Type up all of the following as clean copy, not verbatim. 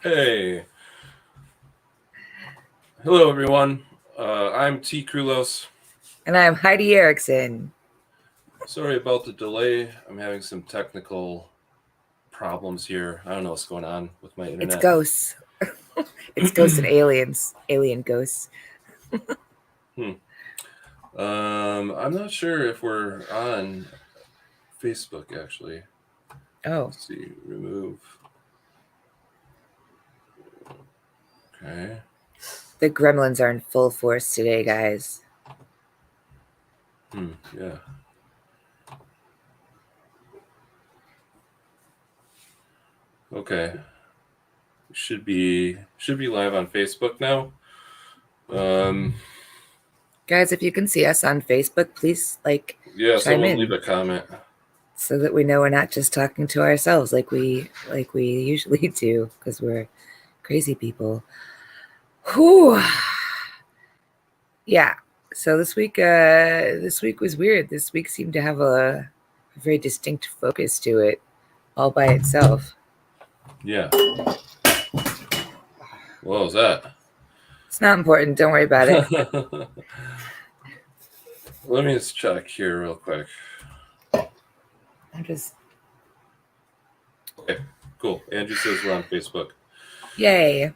Hey, hello everyone. I'm T. Krulos. And I'm Heidi Erickson. Sorry about the delay. I'm having some technical problems here. I don't know what's going on with my It's internet. ghosts. It's ghosts and aliens. Alien ghosts. I'm not sure if we're on Facebook actually. Oh, Let's see. Remove. Okay. the gremlins are in full force today, guys. Yeah. Okay. Should be live on Facebook now. Guys, if you can see us on Facebook, please Yeah, chime someone in leave a comment. so that we know we're not just talking to ourselves like we usually do, because we're crazy people. Whew. Yeah. So this week was weird. This week seemed to have a very distinct focus to it all by itself. Yeah. What was that? It's not important. Don't worry about it. Let me just check here real quick. I'm just... Okay, cool. Andrew says we're on Facebook. Yay.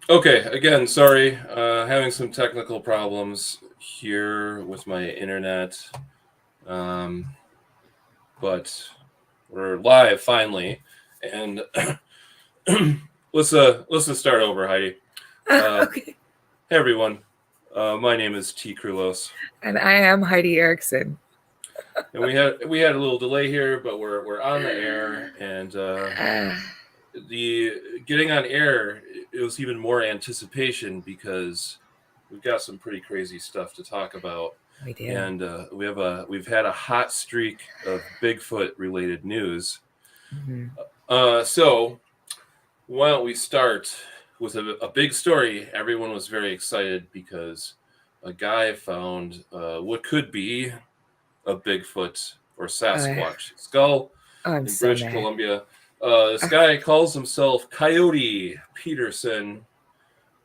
Okay, again, sorry. Having some technical problems here with my internet. But we're live finally. And let's just start over, Heidi. Okay. Hey everyone. My name is T. Krulos. And I am Heidi Erickson. And we had a little delay here, but we're on the air, and the getting on air, it was even more anticipation because we've got some pretty crazy stuff to talk about. We do. And we've had a hot streak of Bigfoot related news. Mm-hmm. So why don't we start with a big story? Everyone was very excited because a guy found what could be a Bigfoot or Sasquatch skull in British Columbia. This guy calls himself Coyote Peterson.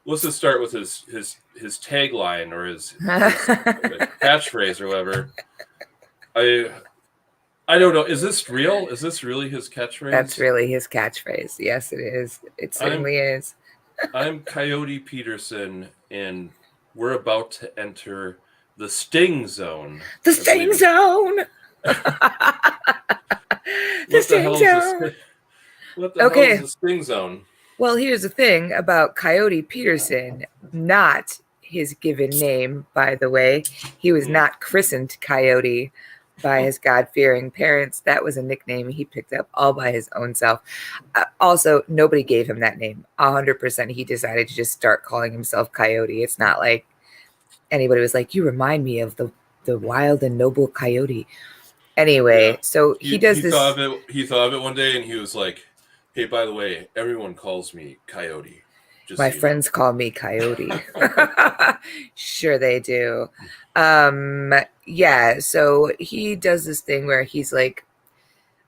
Let's just start with his tagline or his catchphrase or whatever. I don't know. Is this real? Is this really his catchphrase? That's really his catchphrase. Yes, it is. It certainly is. I'm Coyote Peterson, and we're about to enter the sting zone. The sting zone. The sting zone. What the hell is the sting zone? Well, here's the thing about Coyote Peterson, not his given name, by the way. He was not christened Coyote by his God-fearing parents. That was a nickname he picked up all by his own self. Also, nobody gave him that name. 100% he decided to just start calling himself Coyote. It's not like anybody was like, you remind me of the wild and noble coyote. Anyway, yeah. So he does this. He thought of it one day and he was like, hey, by the way, everyone calls me Coyote. Just my friends call me Coyote. Sure they do. Yeah, so he does this thing where he's like,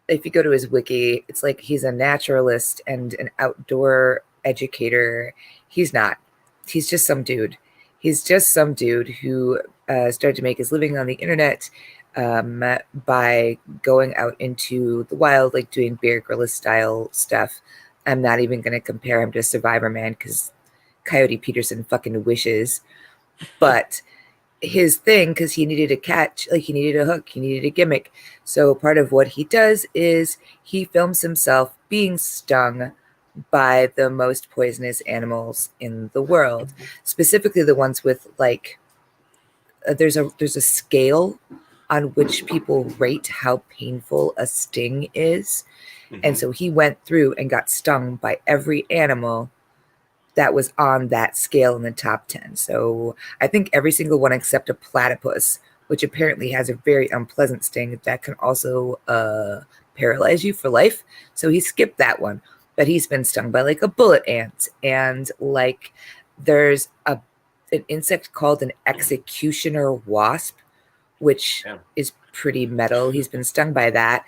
if you go to his wiki, it's like he's a naturalist and an outdoor educator. He's not. He's just some dude. He's just some dude who started to make his living on the internet by going out into the wild, like doing Bear Grylls style stuff. I'm not even going to compare him to Survivor Man because Coyote Peterson fucking wishes. But his thing, because he needed a catch, like he needed a hook, he needed a gimmick. So part of what he does is he films himself being stung by the most poisonous animals in the world, specifically the ones with like there's a scale on which people rate how painful a sting is. Mm-hmm. And so he went through and got stung by every animal that was on that scale in the top 10. So I think every single one except a platypus, which apparently has a very unpleasant sting that can also paralyze you for life. So he skipped that one. But he's been stung by like a bullet ant, and like there's an insect called an executioner wasp, which is pretty metal. He's been stung by that.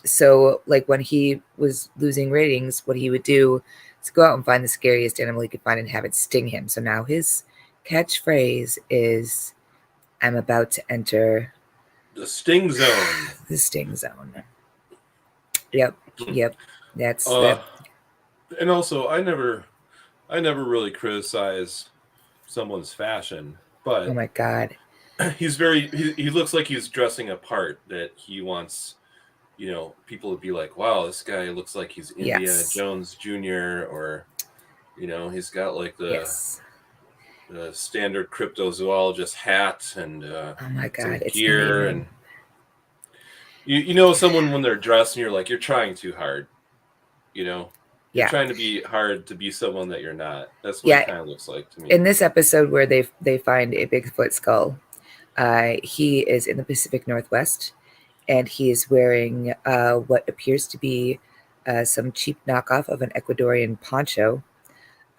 So like when he was losing ratings, what he would do is go out and find the scariest animal he could find and have it sting him. So now his catchphrase is, "I'm about to enter The sting zone. the sting zone." Yep, yep. That's Uh, that. and also, I never really criticize someone's fashion, Oh but my god. he looks like he's dressing a part that he wants, people to be like, wow, this guy looks like he's Indiana Yes, Jones Jr. or, he's got like yes. the standard cryptozoologist hat and Oh my some god. It's not gear. even. And you know someone when they're dressed and you're like, you're trying too hard, you know? You're Yeah, trying to be hard to be someone that you're not. That's what he yeah. kind of looks like to me. In this episode where they find a Bigfoot skull, he is in the Pacific Northwest, and he is wearing what appears to be some cheap knockoff of an Ecuadorian poncho.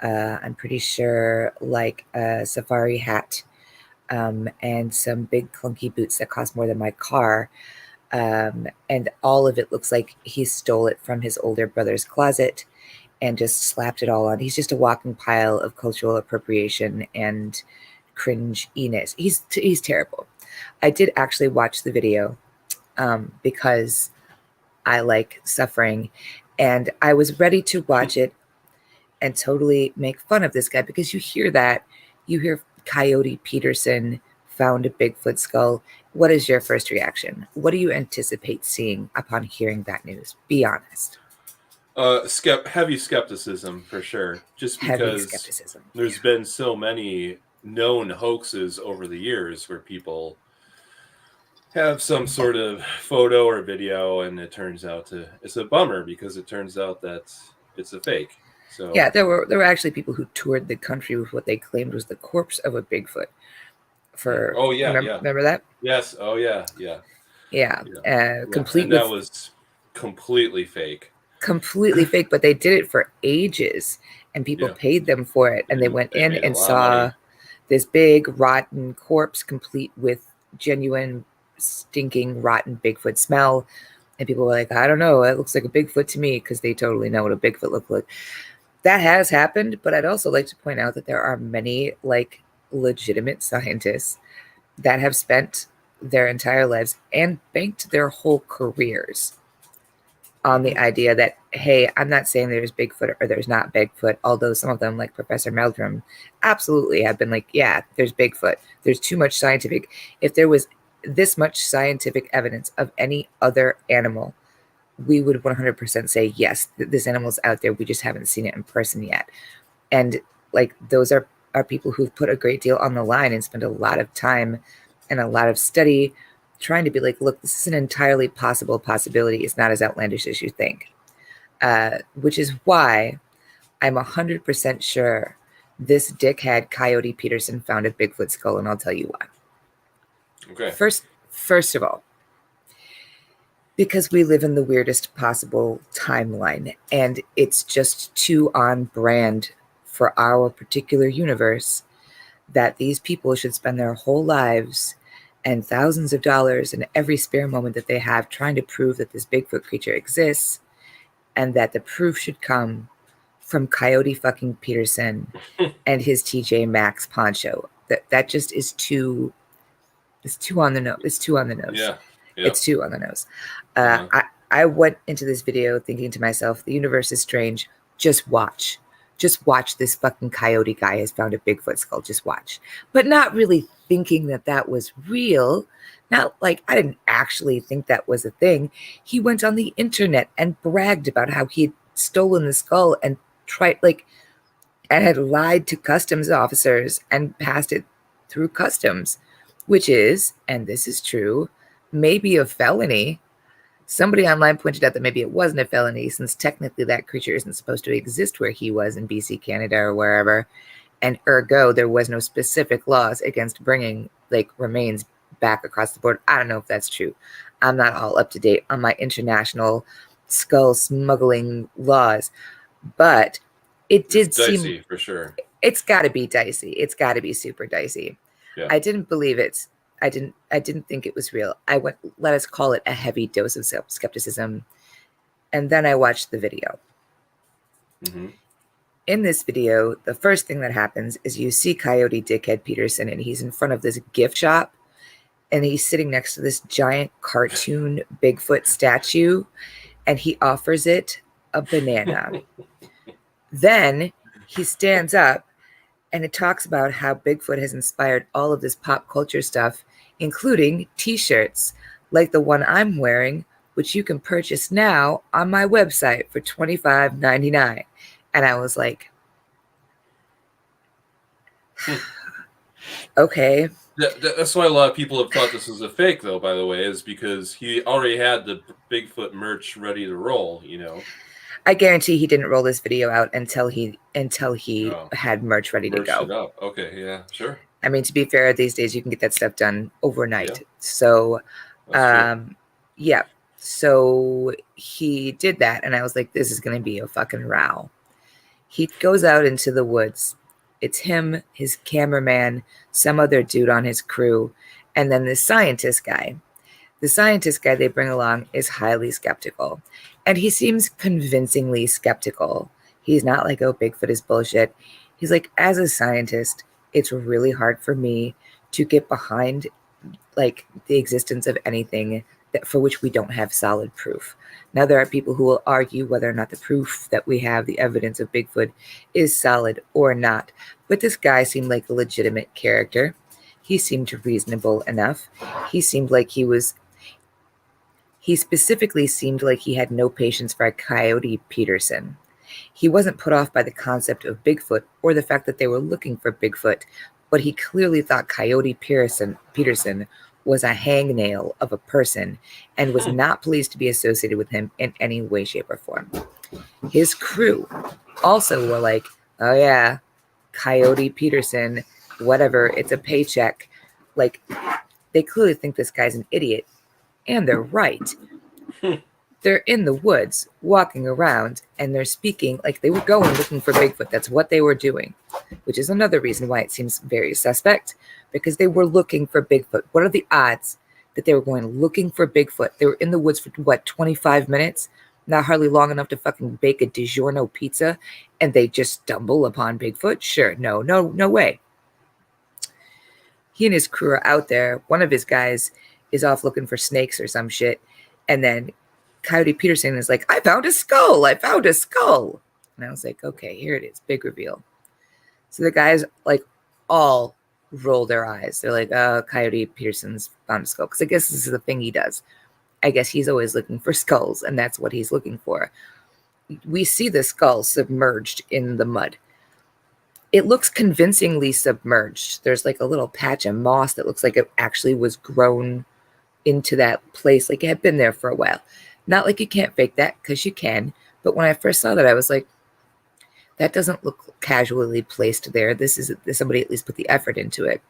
I'm pretty sure like a safari hat, and some big clunky boots that cost more than my car. And all of it looks like he stole it from his older brother's closet and just slapped it all on. He's just a walking pile of cultural appropriation and cringe-iness. He's terrible. I did actually watch the video because I like suffering, and I was ready to watch it and totally make fun of this guy, because you hear Coyote Peterson found a Bigfoot skull. What is your first reaction? What do you anticipate seeing upon hearing that news? Be honest. Heavy skepticism for sure, just Heavy because skepticism. there's been so many known hoaxes over the years where people have some sort of photo or video and it turns out it's a bummer because it turns out that it's a fake. So Yeah, there were actually people who toured the country with what they claimed was the corpse of a Bigfoot. For oh yeah, remember, yeah, remember that? yes, oh yeah, yeah, Yeah, yeah, yeah, complete and that with was completely fake. completely fake, but they did it for ages, and people Yeah, paid them for it, and they went they in made a and lot of saw money. this big rotten corpse, complete with genuine stinking rotten Bigfoot smell. And people were like, I don't know, it looks like a Bigfoot to me, because they totally know what a Bigfoot looked like. That has happened, but I'd also like to point out that there are many like legitimate scientists that have spent their entire lives and banked their whole careers on the Hmm. idea that, hey, I'm not saying there's Bigfoot or there's not Bigfoot, although some of them, like Professor Meldrum, absolutely have been like, yeah, there's Bigfoot. There's too much scientific. If there was this much scientific evidence of any other animal, we would 100% say, yes, this animal's out there. We just haven't seen it in person yet. And like those are people who've put a great deal on the line and spent a lot of time and a lot of study trying to be like, look, this is an entirely possible possibility. It's not as outlandish as you think. Which is why I'm 100% sure this dickhead Coyote Peterson found a Bigfoot skull, and I'll tell you why. Okay. First of all, because we live in the weirdest possible timeline, and it's just too on brand for our particular universe that these people should spend their whole lives and thousands of dollars in every spare moment that they have trying to prove that this Bigfoot creature exists, and that the proof should come from Coyote fucking Peterson and his TJ Maxx poncho. That just is too. It's too on the nose. It's too on the nose. Yeah. Yep. It's too on the nose. Uh-huh. I went into this video thinking to myself, the universe is strange. Just watch. Just watch. This fucking coyote guy has found a Bigfoot skull. Just watch. But not really thinking that that was real. Not like I didn't actually think that was a thing. He went on the internet and bragged about how he had stolen the skull and tried, like, and had lied to customs officers and passed it through customs, which is, and this is true, maybe a felony. Somebody online pointed out that maybe it wasn't a felony, since technically that creature isn't supposed to exist where he was in BC, Canada, or wherever. And ergo, there was no specific laws against bringing like remains back across the border. I don't know if that's true. I'm not all up to date on my international skull smuggling laws, but it It's did seem, dicey for sure. it's got to be dicey. It's got to be super dicey. Yeah. I didn't believe it. I didn't think it was real. Let us call it a heavy dose of skepticism. And then I watched the video. Mm-hmm. In this video, the first thing that happens is you see Coyote Dickhead Peterson, and he's in front of this gift shop, and he's sitting next to this giant cartoon Bigfoot statue, and he offers it a banana. Then he stands up, and it talks about how Bigfoot has inspired all of this pop culture stuff, including t-shirts like the one I'm wearing, which you can purchase now on my website for $25.99. And I was like, okay. That's why a lot of people have thought this was a fake, though, by the way, is because he already had the Bigfoot merch ready to roll, you know. I guarantee he didn't roll this video out until he Oh. had merch ready to Merched go. it up. Okay, yeah, sure. I mean, to be fair, these days you can get that stuff done overnight. Yeah. So, yeah. So he did that, and I was like, this is going to be a fucking row. He goes out into the woods. It's him, his cameraman, some other dude on his crew, and then the scientist guy. The scientist guy they bring along is highly skeptical, and he seems convincingly skeptical. He's not like, oh, Bigfoot is bullshit. He's like, as a scientist, it's really hard for me to get behind like the existence of anything that for which we don't have solid proof. Now, there are people who will argue whether or not the proof that we have, the evidence of Bigfoot, is solid or not. But this guy seemed like a legitimate character. He seemed reasonable enough. He specifically seemed like he had no patience for a Coyote Peterson. He wasn't put off by the concept of Bigfoot or the fact that they were looking for Bigfoot, but he clearly thought Coyote Peterson was a hangnail of a person and was not pleased to be associated with him in any way, shape, or form. His crew also were like, oh yeah, Coyote Peterson, whatever, it's a paycheck. Like, they clearly think this guy's an idiot, and they're right. They're in the woods, walking around, and they're speaking like they were going looking for Bigfoot. That's what they were doing, which is another reason why it seems very suspect, because they were looking for Bigfoot. What are the odds that they were going looking for Bigfoot? They were in the woods for, 25 minutes? Not hardly long enough to fucking bake a DiGiorno pizza, and they just stumble upon Bigfoot? Sure, no way. He and his crew are out there. One of his guys is off looking for snakes or some shit, and then Coyote Peterson is like, I found a skull. And I was like, okay, here it is. Big reveal. So the guys like all roll their eyes. They're like, oh, Coyote Peterson's found a skull. Because I guess this is the thing he does. I guess he's always looking for skulls, and that's what he's looking for. We see the skull submerged in the mud. It looks convincingly submerged. There's like a little patch of moss that looks like it actually was grown into that place. Like it had been there for a while. Not like you can't fake that, because you can. But when I first saw that, I was like, that doesn't look casually placed there. Somebody at least put the effort into it.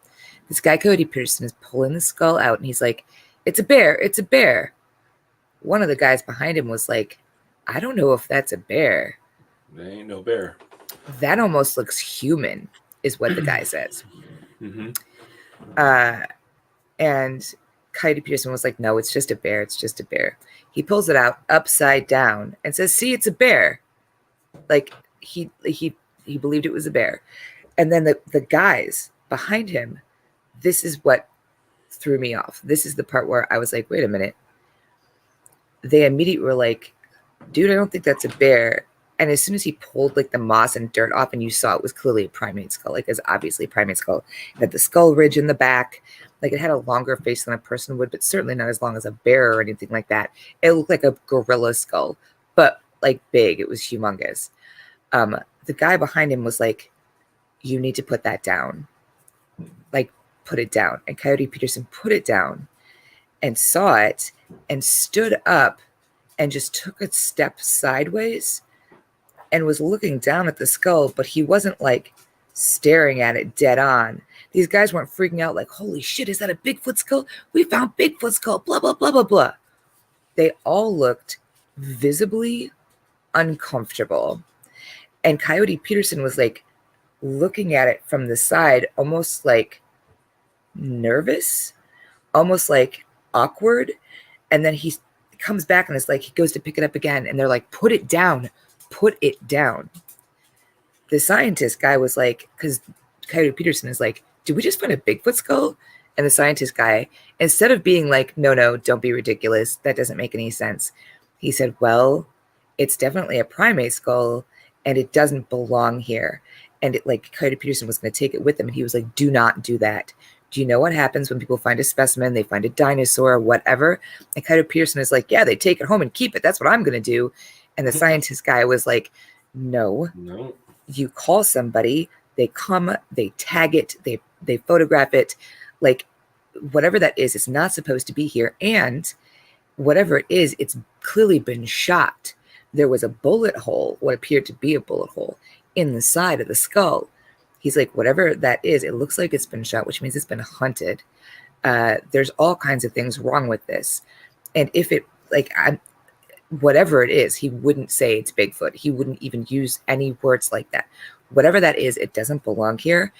This guy, Coyote Peterson, is pulling the skull out, and he's like, it's a bear. It's a bear. One of the guys behind him was like, I don't know if that's a bear. There ain't no bear. That almost looks human, is what the guy says. Mm-hmm. And Coyote Peterson was like, no, it's just a bear. It's just a bear. He pulls it out upside down and says, see, it's a bear. Like he believed it was a bear. And then the guys behind him, this is what threw me off. This is the part where I was like, wait a minute. They immediately were like, dude, I don't think that's a bear. And as soon as he pulled like the moss and dirt off, and you saw it was clearly a primate skull, like it's obviously a primate skull. It had the skull ridge in the back. Like it had a longer face than a person would, but certainly not as long as a bear or anything like that. It looked like a gorilla skull, but like big. It was humongous. The guy behind him was like, you need to put that down. Like, put it down. And Coyote Peterson put it down and saw it and stood up and just took a step sideways and was looking down at the skull, but he wasn't like staring at it dead on. These guys weren't freaking out like, holy shit, is that a Bigfoot skull? We found Bigfoot skull, blah, blah, blah, blah, blah. They all looked visibly uncomfortable. And Coyote Peterson was like looking at it from the side, almost like nervous. almost like awkward. And then he comes back and it's like he goes to pick it up again. And they're like, put it down. Put it down. The scientist guy was like, because Coyote Peterson is like, did we just find a Bigfoot skull? And the scientist guy, instead of being like, no, don't be ridiculous, that doesn't make any sense, he said, well, it's definitely a primate skull and it doesn't belong here. And it, like, Coyote Peterson was going to take it with him, and he was like, do not do that. Do you know what happens when people find a specimen, they find a dinosaur or whatever? And Coyote Peterson is like, yeah, they take it home and keep it. That's what I'm going to do. And the scientist guy was like, no. You call somebody, they come, they tag it, they photograph it, like whatever that is, it's not supposed to be here. And whatever it is, it's clearly been shot. There was a bullet hole, what appeared to be a bullet hole, in the side of the skull. He's like, whatever that is, it looks like it's been shot, which means it's been hunted. There's all kinds of things wrong with this. And if it, like, whatever it is, he wouldn't say it's Bigfoot. He wouldn't even use any words like that. Whatever that is, it doesn't belong here.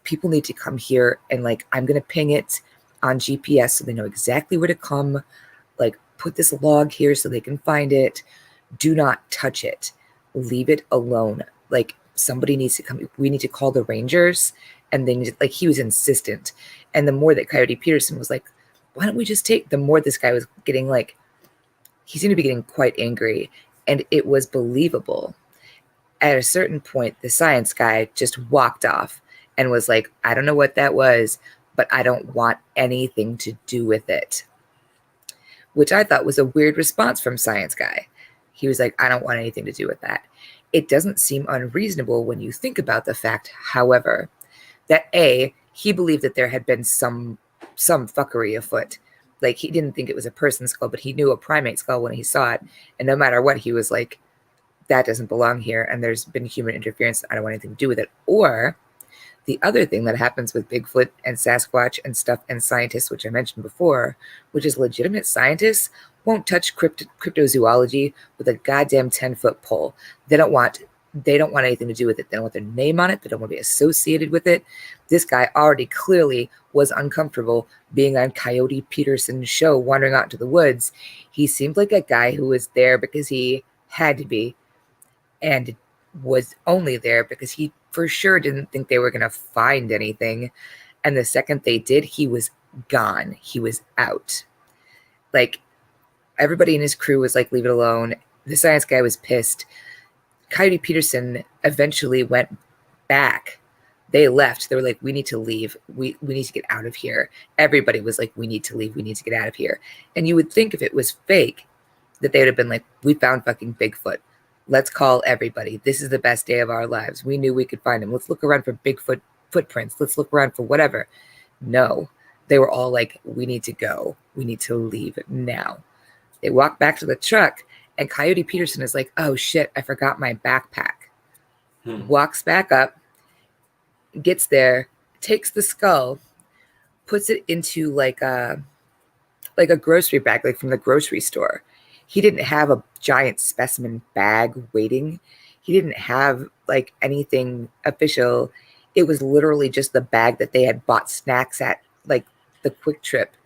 People need to come here, and like, I'm going to ping it on GPS so they know exactly where to come. Like, put this log here so they can find it. Do not touch it. Leave it alone. Like, somebody needs to come. We need to call the rangers. And they need to, like, he was insistent. And the more that Coyote Peterson was like, why don't we just take, the more this guy was getting like, he seemed to be getting quite angry, and it was believable. At a certain point, the science guy just walked off and was like, I don't know what that was, but I don't want anything to do with it. Which I thought was a weird response from science guy. He was like, I don't want anything to do with that. It doesn't seem unreasonable when you think about the fact, however, that A, he believed that there had been some fuckery afoot. Like, he didn't think it was a person's skull, but he knew a primate skull when he saw it. And no matter what, he was like, that doesn't belong here. And there's been human interference. I don't want anything to do with it. Or the other thing that happens with Bigfoot and Sasquatch and stuff and scientists, which I mentioned before, which is legitimate scientists won't touch cryptozoology with a goddamn 10-foot pole. They don't want anything to do with it. They don't want their name on it. They don't want to be associated with it. This guy already clearly was uncomfortable being on Coyote Peterson's show, wandering out into the woods. He seemed like a guy who was there because he had to be, and was only there because he for sure didn't think they were going to find anything. And the second they did, he was gone. He was out. Like, everybody in his crew was like, leave it alone. The science guy was pissed. Coyote Peterson eventually went back. They left. They were like, we need to leave. We need to get out of here. Everybody was like, we need to leave. We need to get out of here. And you would think if it was fake, that they would have been like, we found fucking Bigfoot. Let's call everybody. This is the best day of our lives. We knew we could find him. Let's look around for Bigfoot footprints. Let's look around for whatever. No. They were all like, we need to go. We need to leave now. They walk back to the truck, and Coyote Peterson is like, oh shit, I forgot my backpack. Walks back up, gets there, takes the skull, puts it into like a grocery bag, like from the grocery store. He didn't have a giant specimen bag waiting. He didn't have like anything official. It was literally just the bag that they had bought snacks at, like the Quick Trip.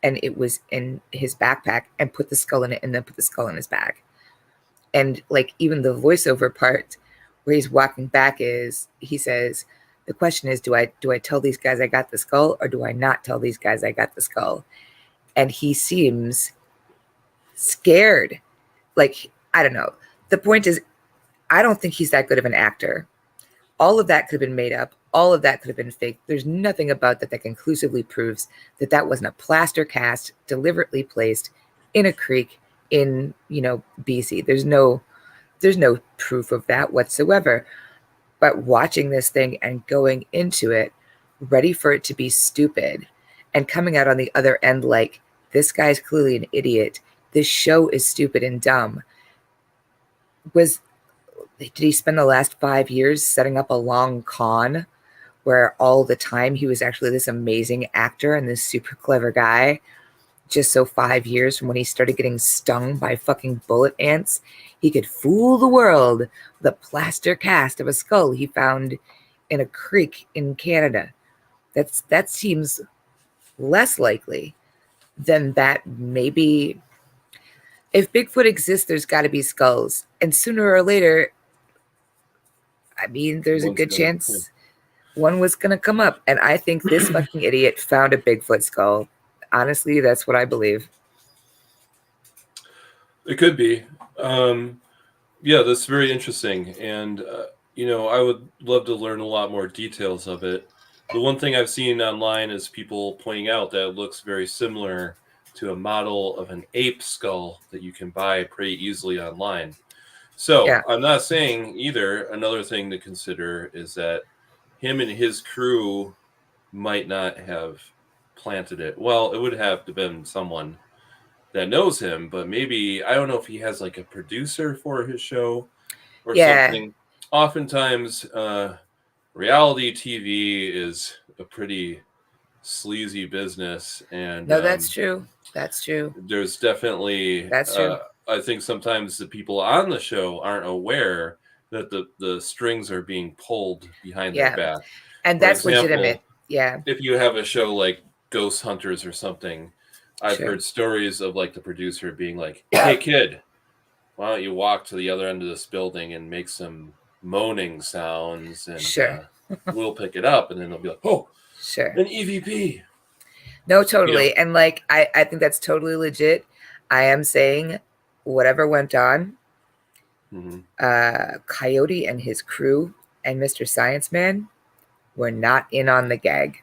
And it was in his backpack, and put the skull in it, and then put the skull in his bag. And like, even the voiceover part where he's walking back is, he says, the question is, do I tell these guys I got the skull, or do I not tell these guys I got the skull? And he seems scared. Like, I don't know. The point is, I don't think he's that good of an actor. All of that could have been made up. All of that could have been fake. There's nothing about that conclusively proves that that wasn't a plaster cast deliberately placed in a creek in, BC. There's no proof of that whatsoever. But watching this thing and going into it, ready for it to be stupid, and coming out on the other end like, this guy's clearly an idiot. This show is stupid and dumb. Did he spend the last 5 years setting up a long con where all the time he was actually this amazing actor and this super clever guy, just so 5 years from when he started getting stung by fucking bullet ants, he could fool the world with a plaster cast of a skull he found in a creek in Canada? That seems less likely, then that maybe if Bigfoot exists, there's got to be skulls. And sooner or later, I mean, there's a One's good gonna. chance one was going to come up. And I think this fucking idiot found a Bigfoot skull. Honestly, that's what I believe. It could be. Yeah, that's very interesting. And, I would love to learn a lot more details of it. The one thing I've seen online is people pointing out that it looks very similar to a model of an ape skull that you can buy pretty easily online. So Yeah. I'm not saying either. Another thing to consider is that him and his crew might not have planted it. Well, it would have to been someone that knows him, but maybe I don't know if he has like a producer for his show or Yeah. something. Oftentimes, reality TV is a pretty sleazy business, and No, that's true. That's true. there's definitely, That's true. I think sometimes the people on the show aren't aware that the strings are being pulled behind their Yeah. back. And For that's legitimate. example, Yeah. if you have a show like Ghost Hunters or something, I've Sure. heard stories of like the producer being like, "Hey kid, why don't you walk to the other end of this building and make some moaning sounds, and Sure. we'll pick it up." And then they'll be like, "Oh, Sure. an EVP." No, You know, totally. And like, I think that's totally legit. I am saying whatever went on, mhm. Coyote and his crew and Mr. Science Man were not in on the gag.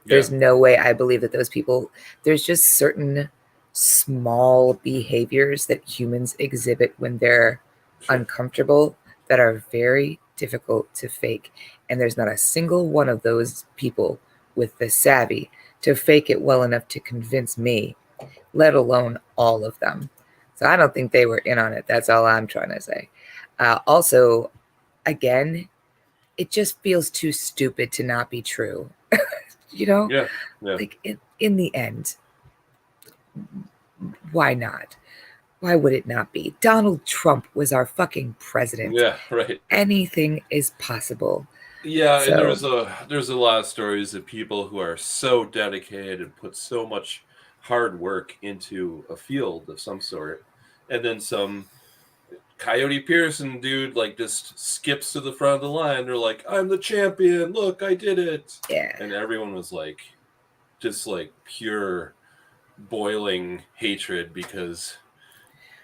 Yeah, There's no way I believe that those people, there's just certain small behaviors that humans exhibit when they're sure. uncomfortable that are very difficult to fake. And there's not a single one of those people with the savvy to fake it well enough to convince me, let alone all of them. So I don't think they were in on it. That's all I'm trying to say. Also, again, it just feels too stupid to not be true. You know, Yeah, yeah, like in the end, why not? Why would it not be? Donald Trump was our fucking president. yeah. Right. Anything is possible. Yeah, and So, there's a lot of stories of people who are so dedicated and put so much hard work into a field of some sort, and then some Coyote Pearson dude like just skips to the front of the line. They're like, "I'm the champion! Look, I did it!" yeah, And everyone was like, just like pure boiling hatred because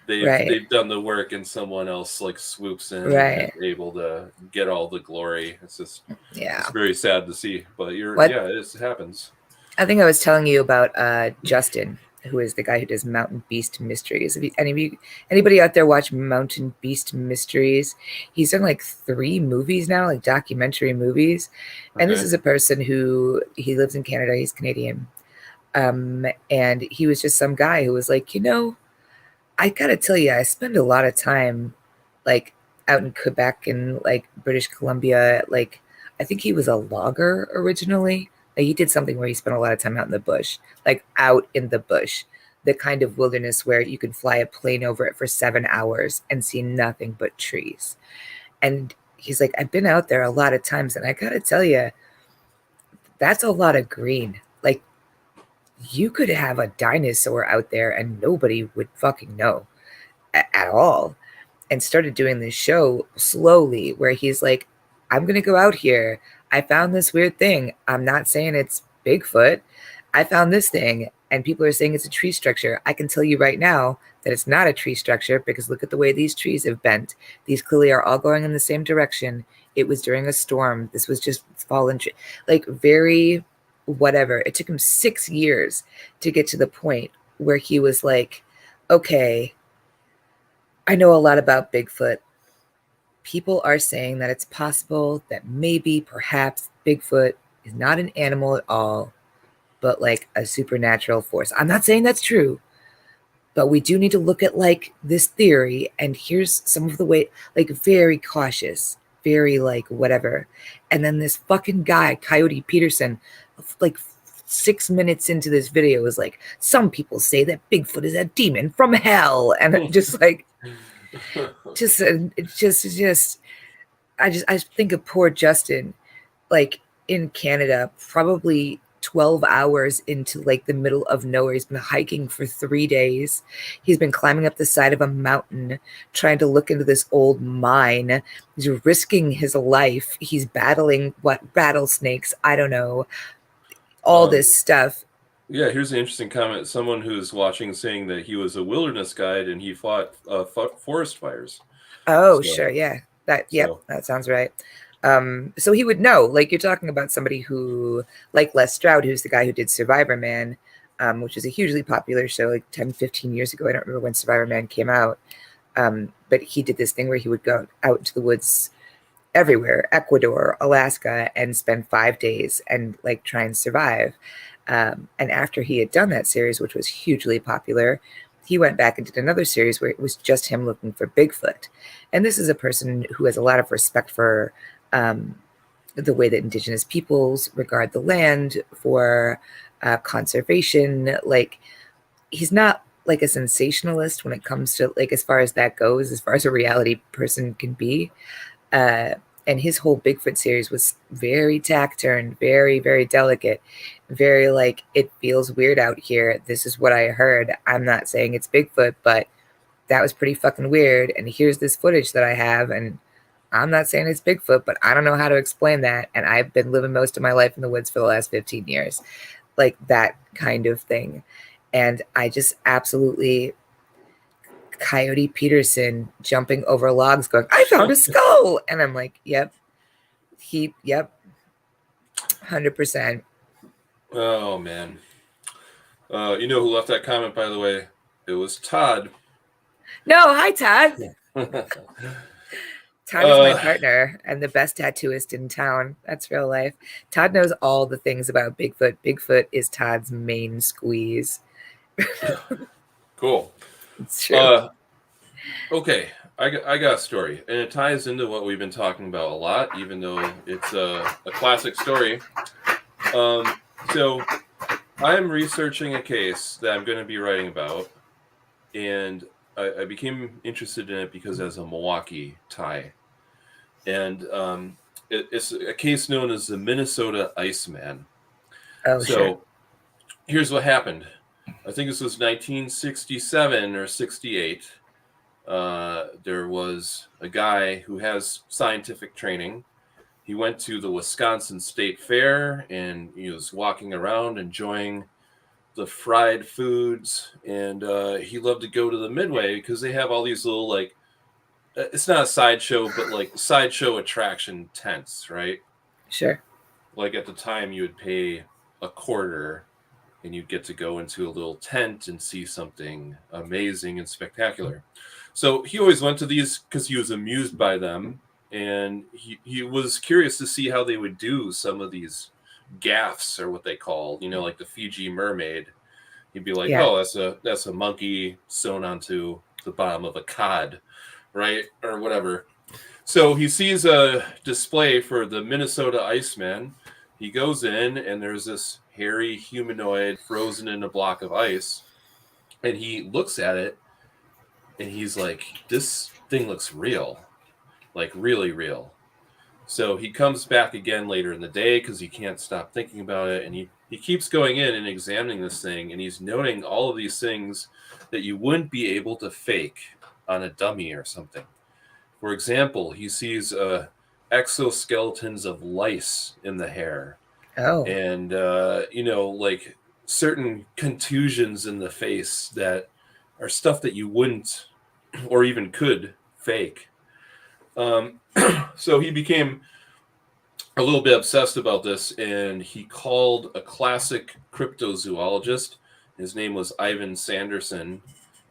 right, they've done the work and someone else like swoops in and is right, able to get all the glory. It's yeah. very sad to see, but What it happens. I think I was telling you about Justin, who is the guy who does Mountain Beast Mysteries. Have you, anybody out there watch Mountain Beast Mysteries? He's done like 3 movies now, like documentary movies. And this Okay. is a person who he lives in Canada. He's Canadian. And he was just some guy who was like, I gotta tell you, I spend a lot of time like out in Quebec and like British Columbia. Like, I think he was a logger originally. Like, he did something where he spent a lot of time out in the bush, like out in the bush, the kind of wilderness where you can fly a plane over it for 7 hours and see nothing but trees. And he's like, I've been out there a lot of times, and I gotta tell you, that's a lot of green. Like, you could have a dinosaur out there and nobody would fucking know at all. And started doing this show slowly where he's like, I'm going to go out here. I found this weird thing. I'm not saying it's Bigfoot. I found this thing and people are saying it's a tree structure. I can tell you right now that it's not a tree structure because look at the way these trees have bent. These clearly are all going in the same direction. It was during a storm. This was just fallen tree. Like, very whatever. It took him 6 years to get to the point where he was like, okay, I know a lot about Bigfoot. People are saying that it's possible that maybe, perhaps, Bigfoot is not an animal at all, but like a supernatural force. I'm not saying that's true, but we do need to look at like this theory. And here's some of the way, like, very cautious, very like whatever. And then this fucking guy, Coyote Peterson, like 6 minutes into this video, was like, some people say that Bigfoot is a demon from hell. And just like, just I think of poor Justin, like in Canada, probably 12 hours into like the middle of nowhere. He's been hiking for 3 days. He's been climbing up the side of a mountain, trying to look into this old mine. He's risking his life. He's battling what rattlesnakes, I don't know, all this stuff. Yeah, here's an interesting comment. Someone who's watching saying that he was a wilderness guide and he fought forest fires. Oh, sure, yeah. That sounds right. So he would know, like you're talking about somebody who, like Les Stroud, who's the guy who did Survivor Man, which is a hugely popular show like 10, 15 years ago. I don't remember when Survivor Man came out. But he did this thing where he would go out into the woods everywhere, Ecuador, Alaska, and spend 5 days and like try and survive. And after he had done that series, which was hugely popular, he went back and did another series where it was just him looking for Bigfoot. And this is a person who has a lot of respect for the way that indigenous peoples regard the land, for conservation. Like, he's not like a sensationalist when it comes to like, as far as that goes, as far as a reality person can be. And his whole Bigfoot series was very taciturn, very, very delicate, very like, it feels weird out here. This is what I heard. I'm not saying it's Bigfoot, but that was pretty fucking weird. And here's this footage that I have. And I'm not saying it's Bigfoot, but I don't know how to explain that. And I've been living most of my life in the woods for the last 15 years, like that kind of thing. And I just absolutely, Coyote Peterson jumping over logs going, I found a skull. And I'm like, yep, 100%. Oh, man. You know who left that comment, by the way? It was Todd. No, hi, Todd. Todd is my partner and the best tattooist in town. That's real life. Todd knows all the things about Bigfoot. Bigfoot is Todd's main squeeze. Cool. It's true. Okay, I got a story, and it ties into what we've been talking about a lot, even though it's a classic story. So I'm researching a case that I'm going to be writing about, and I became interested in it because it has a Milwaukee tie. And it's a case known as the Minnesota Iceman. Oh, so sure. Here's what happened. I think this was 1967 or 68. There was a guy who has scientific training. He went to the Wisconsin State Fair and he was walking around enjoying the fried foods. And he loved to go to the Midway because they have all these little, like, it's not a sideshow, but like sideshow attraction tents, right? Sure. Like at the time you would pay $0.25 and you'd get to go into a little tent and see something amazing and spectacular. So he always went to these because he was amused by them, and he was curious to see how they would do some of these gaffs, or what they call, like the Fiji mermaid. He'd be like, Yeah. oh, that's a monkey sewn onto the bottom of a cod, right? Or whatever. So he sees a display for the Minnesota Iceman. He goes in, and there's this hairy humanoid frozen in a block of ice. And he looks at it, and he's like, this thing looks real. Like, really real. So he comes back again later in the day because he can't stop thinking about it. And he keeps going in and examining this thing. And he's noting all of these things that you wouldn't be able to fake on a dummy or something. For example, he sees exoskeletons of lice in the hair. Oh. And, like certain contusions in the face that are stuff that you wouldn't or even could fake. So he became a little bit obsessed about this, and he called a classic cryptozoologist. His name was Ivan Sanderson,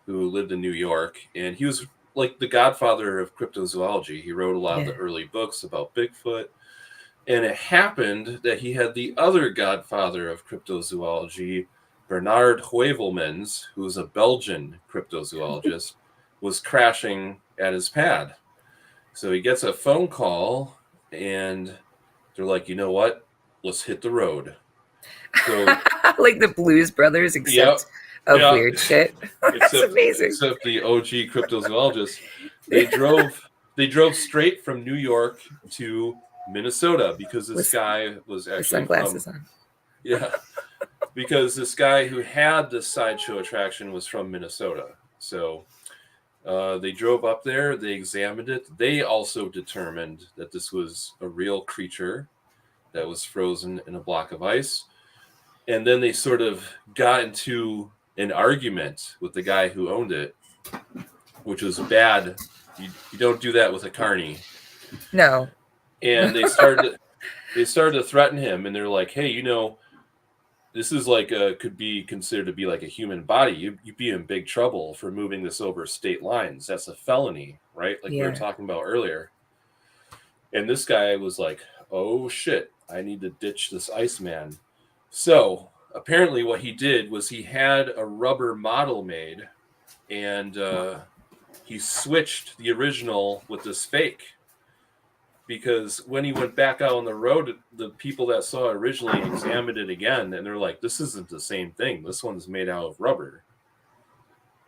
who lived in New York, and he was like the godfather of cryptozoology. He wrote a lot of the early books about Bigfoot. And it happened that he had the other godfather of cryptozoology, Bernard Heuvelmans, who was a Belgian cryptozoologist, was crashing at his pad. So he gets a phone call, and they're like, you know what? Let's hit the road. So, like the Blues Brothers, except of weird shit. That's amazing. Except the OG cryptozoologists. They drove straight from New York to Minnesota because this guy was actually sunglasses on. Yeah, because this guy who had this sideshow attraction was from Minnesota. So they drove up there, they examined it. They also determined that this was a real creature that was frozen in a block of ice. And then they sort of got into an argument with the guy who owned it, which was bad. You don't do that with a carny. No. And they started to threaten him, and they're like, hey, this is like could be considered to be like a human body. You'd be in big trouble for moving this over state lines. That's a felony, right? Like we were talking about earlier. And this guy was like, oh shit, I need to ditch this Iceman. So apparently what he did was he had a rubber model made, and he switched the original with this fake. Because when he went back out on the road, the people that saw it originally examined it again, and they're like, this isn't the same thing. This one's made out of rubber.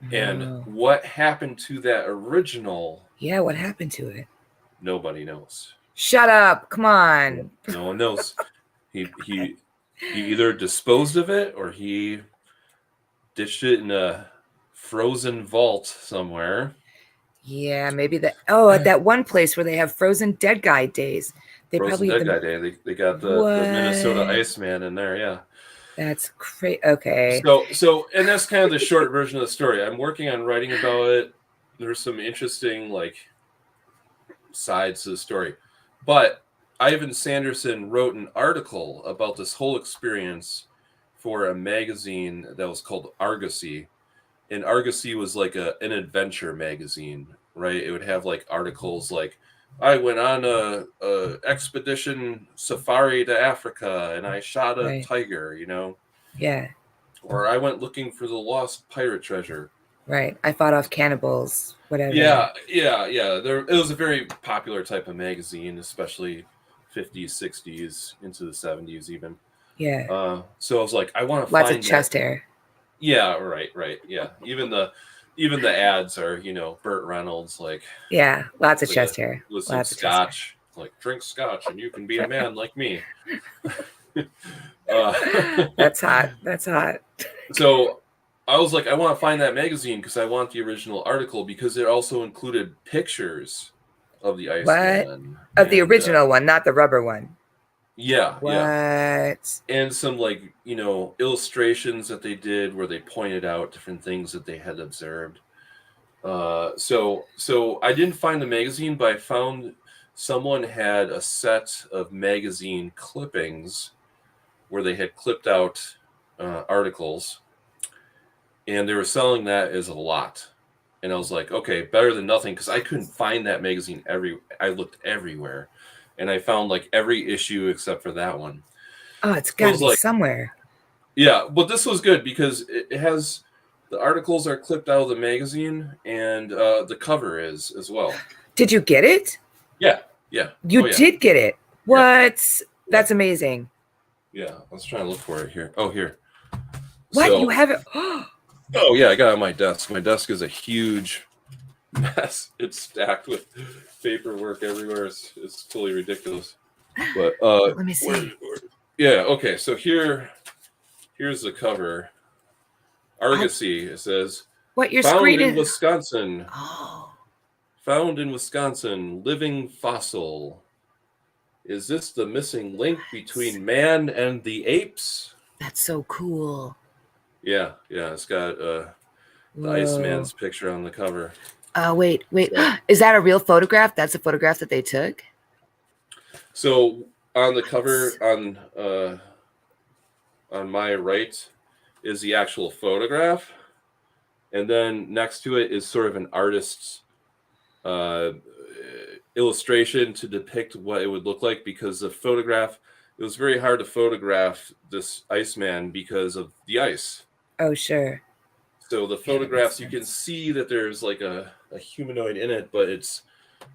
No. And what happened to that original? Yeah, what happened to it? Nobody knows. Shut up. Come on. No one knows. He either disposed of it or he ditched it in a frozen vault somewhere. Yeah, maybe at that one place where they have frozen dead guy days. They frozen probably dead guy day. They got the Minnesota Iceman in there. Yeah, that's crazy. Okay. So, and that's kind of the short version of the story. I'm working on writing about it. There's some interesting like sides to the story, but Ivan Sanderson wrote an article about this whole experience for a magazine that was called Argosy. And Argosy was like an adventure magazine, right? It would have like articles like, I went on a expedition safari to Africa and I shot a tiger, Yeah. Or I went looking for the lost pirate treasure. Right. I fought off cannibals, whatever. Yeah. It was a very popular type of magazine, especially 50s, 60s, into the 70s even. Yeah. So I was like, I want to find lots of chest hair. Yeah, right. Yeah. Even the ads are, Burt Reynolds, like, yeah, lots of chest hair. With some scotch, like, drink scotch and you can be a man like me. That's hot. So I was like, I want to find that magazine because I want the original article, because it also included pictures of the Iceman. Of the original one, not the rubber one. Yeah. What? Yeah. And some illustrations that they did where they pointed out different things that they had observed. So I didn't find the magazine, but I found someone had a set of magazine clippings where they had clipped out articles, and they were selling that as a lot. And I was like, okay, better than nothing, because I couldn't find that magazine I looked everywhere. And I found like every issue except for that one. Oh, it's got to be somewhere. Yeah, but this was good because it has, the articles are clipped out of the magazine, and the cover is as well. Did you get it? Yeah. You did get it. What? Yeah. That's amazing. Yeah, let's try to look for it here. Oh, here. What? You have it? Oh, yeah, I got it on my desk. My desk is a huge mess. It's stacked with paperwork everywhere. It's totally ridiculous. But let me see. Yeah, okay. So here's the cover. Argosy, it says. What your found screen in Wisconsin. Oh. Found in Wisconsin, living fossil. Is this the missing link between man and the apes? That's so cool. Yeah. It's got the Iceman's picture on the cover. Wait. So, is that a real photograph? That's a photograph that they took? So on the cover on my right is the actual photograph, and then next to it is sort of an artist's illustration to depict what it would look like, because the photograph, it was very hard to photograph this Iceman because of the ice. Oh, sure. So the photographs, you can see that there's like a humanoid in it, but it's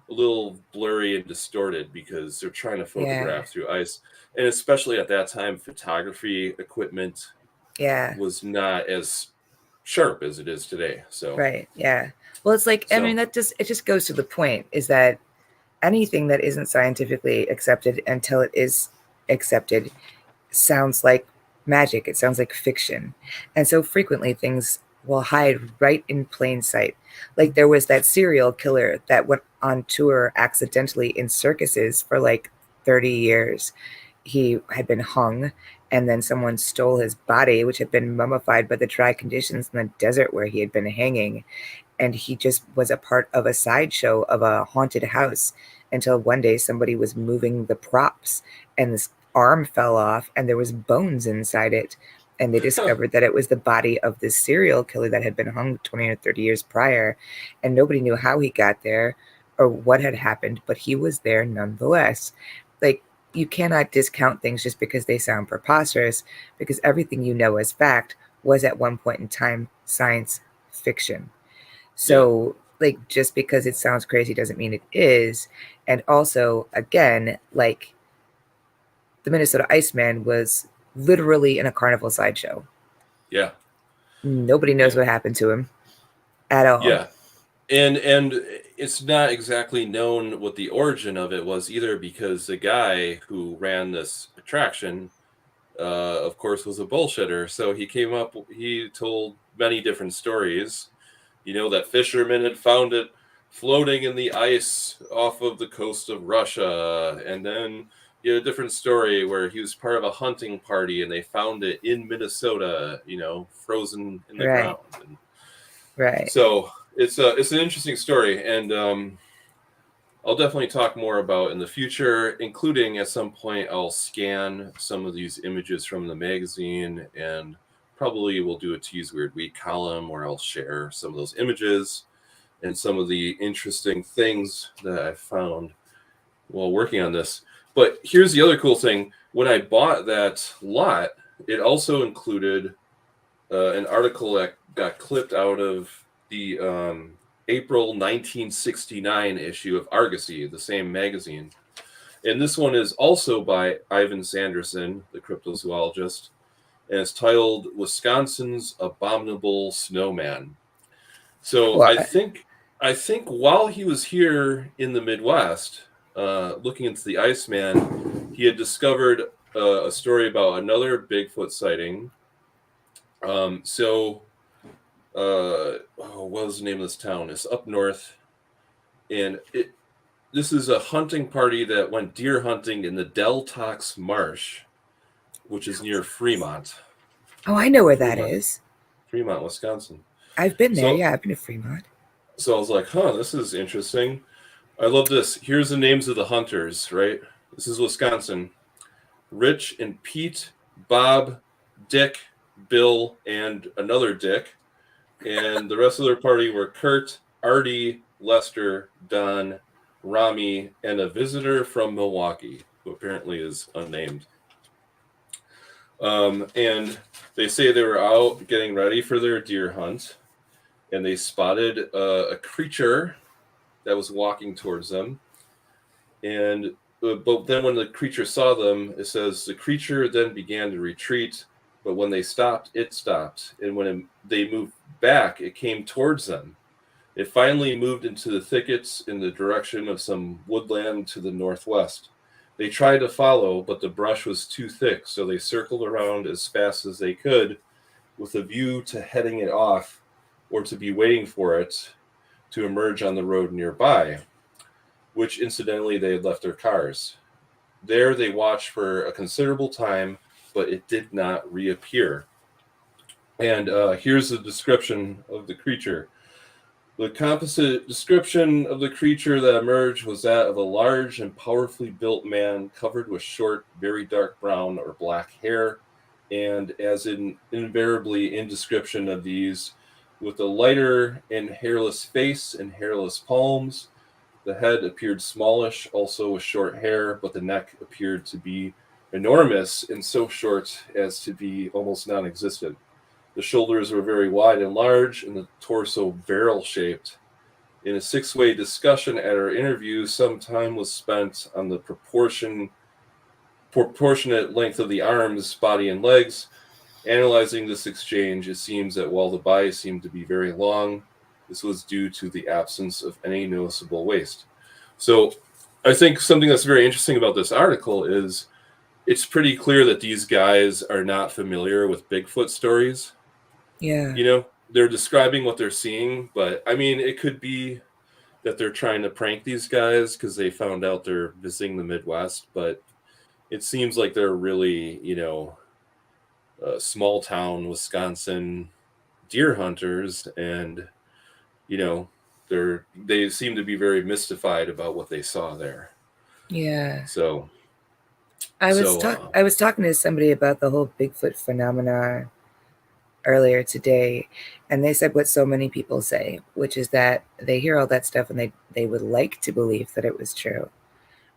a little blurry and distorted because they're trying to photograph through ice. And especially at that time, photography equipment was not as sharp as it is today. So right. Yeah. Well, it's like, I mean, it just goes to the point, is that anything that isn't scientifically accepted until it is accepted sounds like magic. It sounds like fiction. And so frequently things will hide right in plain sight. Like there was that serial killer that went on tour accidentally in circuses for like 30 years. He had been hung, and then someone stole his body, which had been mummified by the dry conditions in the desert where he had been hanging. And he just was a part of a sideshow of a haunted house until one day somebody was moving the props and this arm fell off and there was bones inside it, and they discovered that it was the body of this serial killer that had been hung 20 or 30 years prior, and nobody knew how he got there or what had happened, but he was there nonetheless. Like, you cannot discount things just because they sound preposterous, because everything you know as fact was at one point in time science fiction. So, like, just because it sounds crazy doesn't mean it is. And also, again, like, the Minnesota Iceman was literally in a carnival sideshow. Yeah. Nobody knows what happened to him at all. Yeah. And it's not exactly known what the origin of it was either, because the guy who ran this attraction, of course, was a bullshitter. So he told many different stories. That fishermen had found it floating in the ice off of the coast of Russia. And then he had a different story where he was part of a hunting party and they found it in Minnesota, frozen in the ground. And right. So it's an interesting story. And I'll definitely talk more about in the future, including at some point I'll scan some of these images from the magazine, and probably we'll do a Tease Weird Week column where I'll share some of those images and some of the interesting things that I found while working on this. But here's the other cool thing. When I bought that lot, it also included an article that got clipped out of the April 1969 issue of Argosy, the same magazine. And this one is also by Ivan Sanderson, the cryptozoologist, and it's titled Wisconsin's Abominable Snowman. So What? I think while he was here in the Midwest, looking into the Iceman, he had discovered a story about another Bigfoot sighting. What was the name of this town? It's up north, and this is a hunting party that went deer hunting in the Del Tox Marsh, which is near Fremont. Oh, I know where that is. Fremont, Wisconsin. I've been there. Yeah, I've been to Fremont. So I was like, this is interesting. I love this. Here's the names of the hunters, right? This is Wisconsin. Rich and Pete, Bob, Dick, Bill, and another Dick. And the rest of their party were Kurt, Artie, Lester, Don, Rami, and a visitor from Milwaukee, who apparently is unnamed. And they say they were out getting ready for their deer hunt, and they spotted a creature that was walking towards them. And but then when the creature saw them, it says the creature then began to retreat, but when they stopped, it stopped. And when they moved back, it came towards them. It finally moved into the thickets in the direction of some woodland to the northwest. They tried to follow, but the brush was too thick, so they circled around as fast as they could with a view to heading it off or to be waiting for it to emerge on the road nearby, which incidentally they had left their cars. There they watched for a considerable time, but it did not reappear. And here's the description of the creature. The composite description of the creature that emerged was that of a large and powerfully built man covered with short, very dark brown or black hair, and as invariably in description of these, with a lighter and hairless face and hairless palms. The head appeared smallish, also with short hair, but the neck appeared to be enormous and so short as to be almost non-existent. The shoulders were very wide and large, and the torso barrel-shaped. In a six-way discussion at our interview, some time was spent on the proportionate length of the arms, body, and legs. Analyzing this exchange, it seems that while the body seemed to be very long, this was due to the absence of any noticeable waist. So I think something that's very interesting about this article is it's pretty clear that these guys are not familiar with Bigfoot stories. Yeah. You know, they're describing what they're seeing, but I mean, it could be that they're trying to prank these guys because they found out they're visiting the Midwest, but it seems like they're really, small town Wisconsin deer hunters, and you know, they seem to be very mystified about what they saw there. Yeah. So, I was so talk I was talking to somebody about the whole Bigfoot phenomena earlier today, and they said what so many people say, which is that they hear all that stuff and they would like to believe that it was true,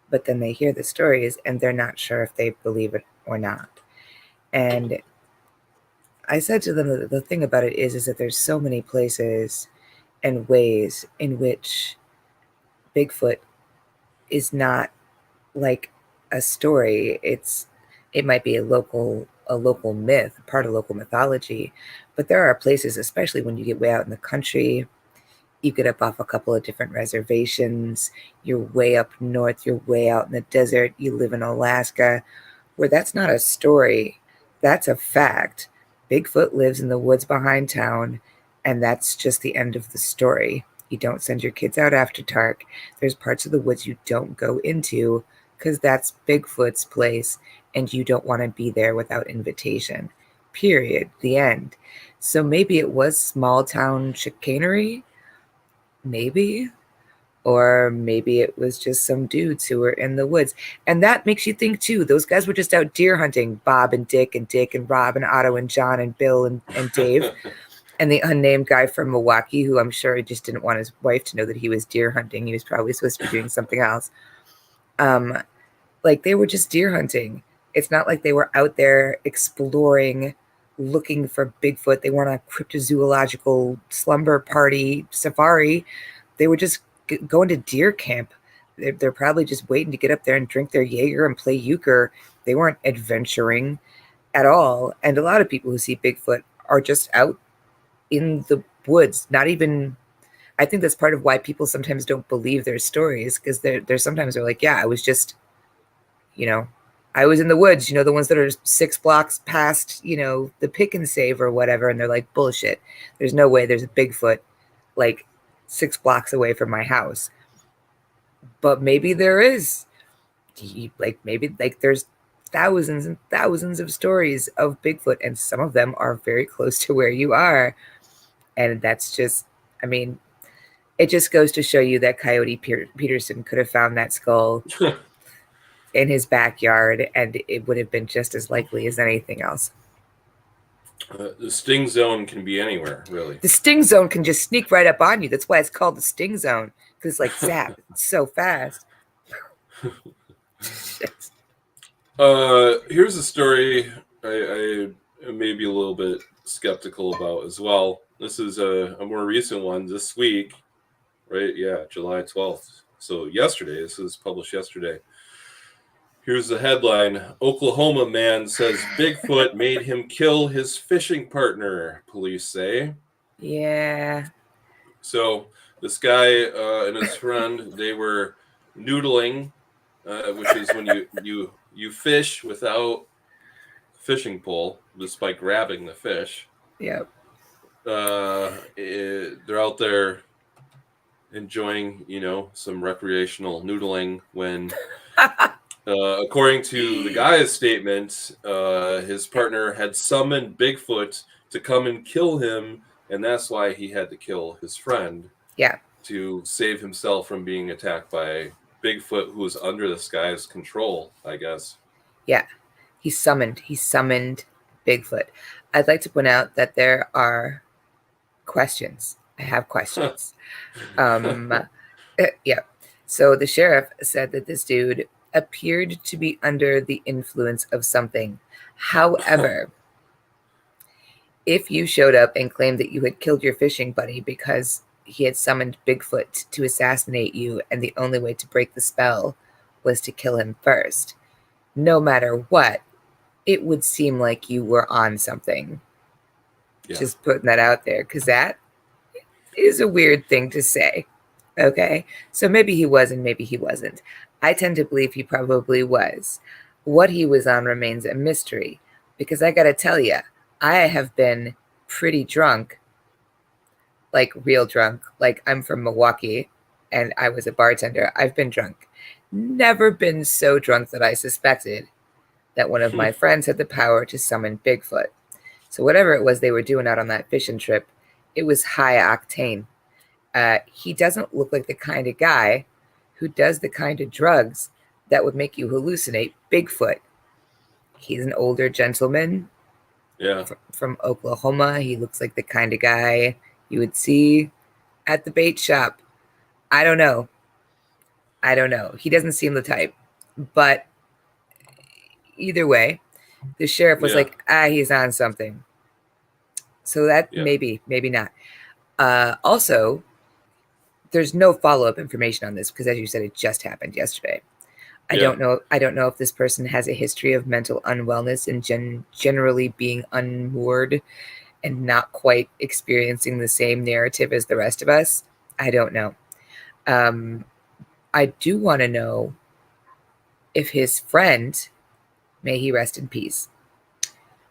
but then they hear the stories and they're not sure if they believe it or not. And I said to them that the thing about it is that there's so many places and ways in which Bigfoot is not like a story. It might be a local myth, part of local mythology, but there are places, especially when you get way out in the country, you get up off a couple of different reservations, you're way up north, you're way out in the desert, you live in Alaska, where that's not a story, that's a fact. Bigfoot lives in the woods behind town, and that's just the end of the story. You don't send your kids out after dark. There's parts of the woods you don't go into because that's Bigfoot's place, and you don't want to be there without invitation. Period. The end. So maybe it was small town chicanery, maybe, or maybe it was just some dudes who were in the woods. And that makes you think too. Those guys were just out deer hunting. Bob and Dick and Rob and Otto and John and Bill and Dave and the unnamed guy from Milwaukee, who I'm sure just didn't want his wife to know that he was deer hunting. He was probably supposed to be doing something else. Like they were just deer hunting. It's not like they were out there exploring, looking for Bigfoot. They weren't on a cryptozoological slumber party safari. They were just going to deer camp. They're probably just waiting to get up there and drink their Jaeger and play euchre. They weren't adventuring at all. And a lot of people who see Bigfoot are just out in the woods, not even. I think that's part of why people sometimes don't believe their stories, because they're sometimes they're like, yeah, I was just, I was in the woods, the ones that are 6 blocks past, the pick and save or whatever. And they're like, bullshit. There's no way there's a Bigfoot like 6 blocks away from my house. But maybe there is. Maybe there's thousands and thousands of stories of Bigfoot, and some of them are very close to where you are. And that's just, it just goes to show you that Coyote Peterson could have found that skull in his backyard, and it would have been just as likely as anything else. The sting zone can be anywhere, really. The sting zone can just sneak right up on you. That's why it's called the sting zone, because it's like zap. It's so fast. Here's a story I may be a little bit skeptical about as well. This is a more recent one this week, right? Yeah, July 12th. So yesterday, this was published yesterday. Here's the headline. Oklahoma man says Bigfoot made him kill his fishing partner, police say. Yeah. So this guy and his friend, they were noodling, which is when you fish without fishing pole, just by grabbing the fish. Yep. They're out there enjoying, some recreational noodling when, according to the guy's statement, his partner had summoned Bigfoot to come and kill him, and that's why he had to kill his friend. Yeah. To save himself from being attacked by Bigfoot, who was under this guy's control, I guess. Yeah. He summoned Bigfoot. I'd like to point out that there are questions. I have questions. Yeah. So the sheriff said that this dude appeared to be under the influence of something. However, if you showed up and claimed that you had killed your fishing buddy because he had summoned Bigfoot to assassinate you, and the only way to break the spell was to kill him first, no matter what, it would seem like you were on something. Yeah. Just putting that out there, because that is a weird thing to say. Okay, so maybe he was and maybe he wasn't. I tend to believe he probably was. What he was on remains a mystery, because I gotta tell you, I have been pretty drunk, like real drunk. Like, I'm from Milwaukee and I was a bartender. I've been drunk. Never been so drunk that I suspected that one of my friends had the power to summon Bigfoot. So whatever it was they were doing out on that fishing trip, it was high octane. He doesn't look like the kind of guy who does the kind of drugs that would make you hallucinate Bigfoot. He's an older gentleman Yeah. from Oklahoma. He looks like the kind of guy you would see at the bait shop. I don't know. He doesn't seem the type. But either way, the sheriff was Yeah. like, he's on something. So that Yeah. maybe not. Also, there's no follow-up information on this because, as you said, it just happened yesterday. I don't know if this person has a history of mental unwellness and generally being unmoored and not quite experiencing the same narrative as the rest of us. I don't know. I do want to know if his friend, may he rest in peace,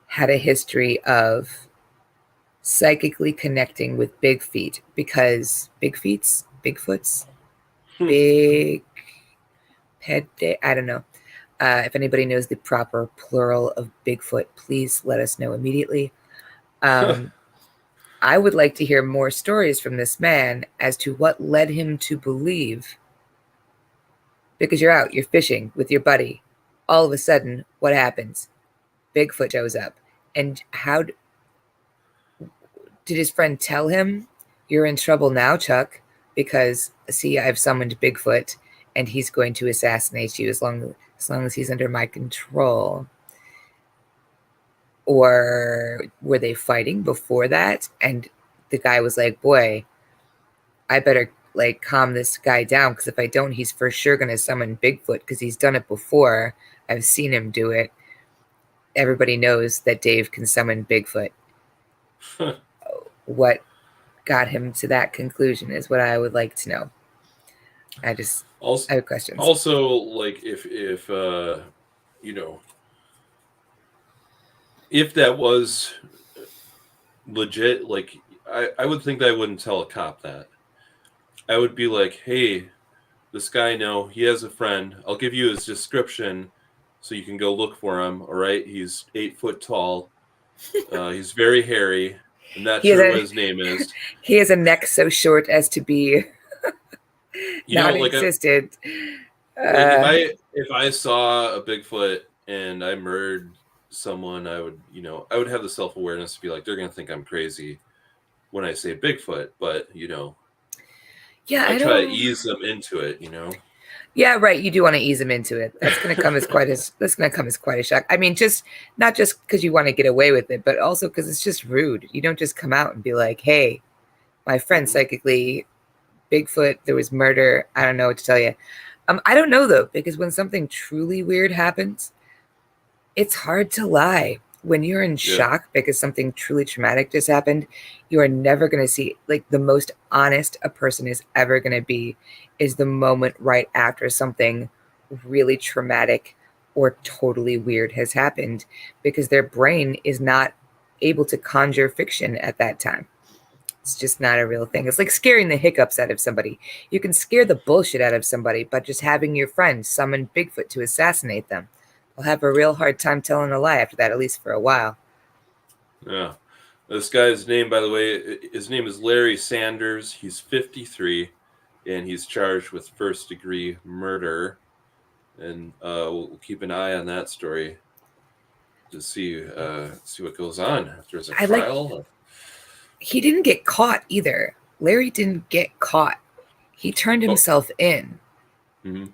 had a history of psychically connecting with Bigfoots, big pet day. I don't know. If anybody knows the proper plural of Bigfoot, please let us know immediately. I would like to hear more stories from this man as to what led him to believe. Because you're out, you're fishing with your buddy. All of a sudden, what happens? Bigfoot shows up. And how did his friend tell him, you're in trouble now, Chuck, because, see, I've summoned Bigfoot and he's going to assassinate you as long as he's under my control? Or were they fighting before that? And the guy was like, boy, I better like calm this guy down, because if I don't, he's for sure going to summon Bigfoot, because he's done it before. I've seen him do it. Everybody knows that Dave can summon Bigfoot. What got him to that conclusion is what I would like to know. I have questions. Also, like if if that was legit, like I would think that I wouldn't tell a cop that. I would be like, hey, this guy, he has a friend. I'll give you his description so you can go look for him. All right. He's 8 foot tall. He's very hairy. I'm not sure what his name is. He has a neck so short as to be non-existent. If I saw a Bigfoot and I murdered someone, I would have the self-awareness to be like, they're gonna think I'm crazy when I say Bigfoot, but I try to ease them into it. Yeah, right. You do want to ease them into it. That's going to come as quite a shock. I mean, not just because you want to get away with it, but also because it's just rude. You don't just come out and be like, "Hey, my friend psychically, Bigfoot, there was murder." I don't know what to tell you. I don't know though, because when something truly weird happens, it's hard to lie. When you're in shock because something truly traumatic just happened, you are never going to see, like, the most honest a person is ever going to be is the moment right after something really traumatic or totally weird has happened, because their brain is not able to conjure fiction at that time. It's just not a real thing. It's like scaring the hiccups out of somebody. You can scare the bullshit out of somebody, but just having your friend summon Bigfoot to assassinate them, will have a real hard time telling a lie after that, at least for a while. Yeah. This guy's name, by the way, his name is Larry Sanders. He's 53, and he's charged with first-degree murder. And we'll keep an eye on that story to see what goes on if there's a trial. He didn't get caught either. Larry didn't get caught. He turned himself in. Mm-hmm.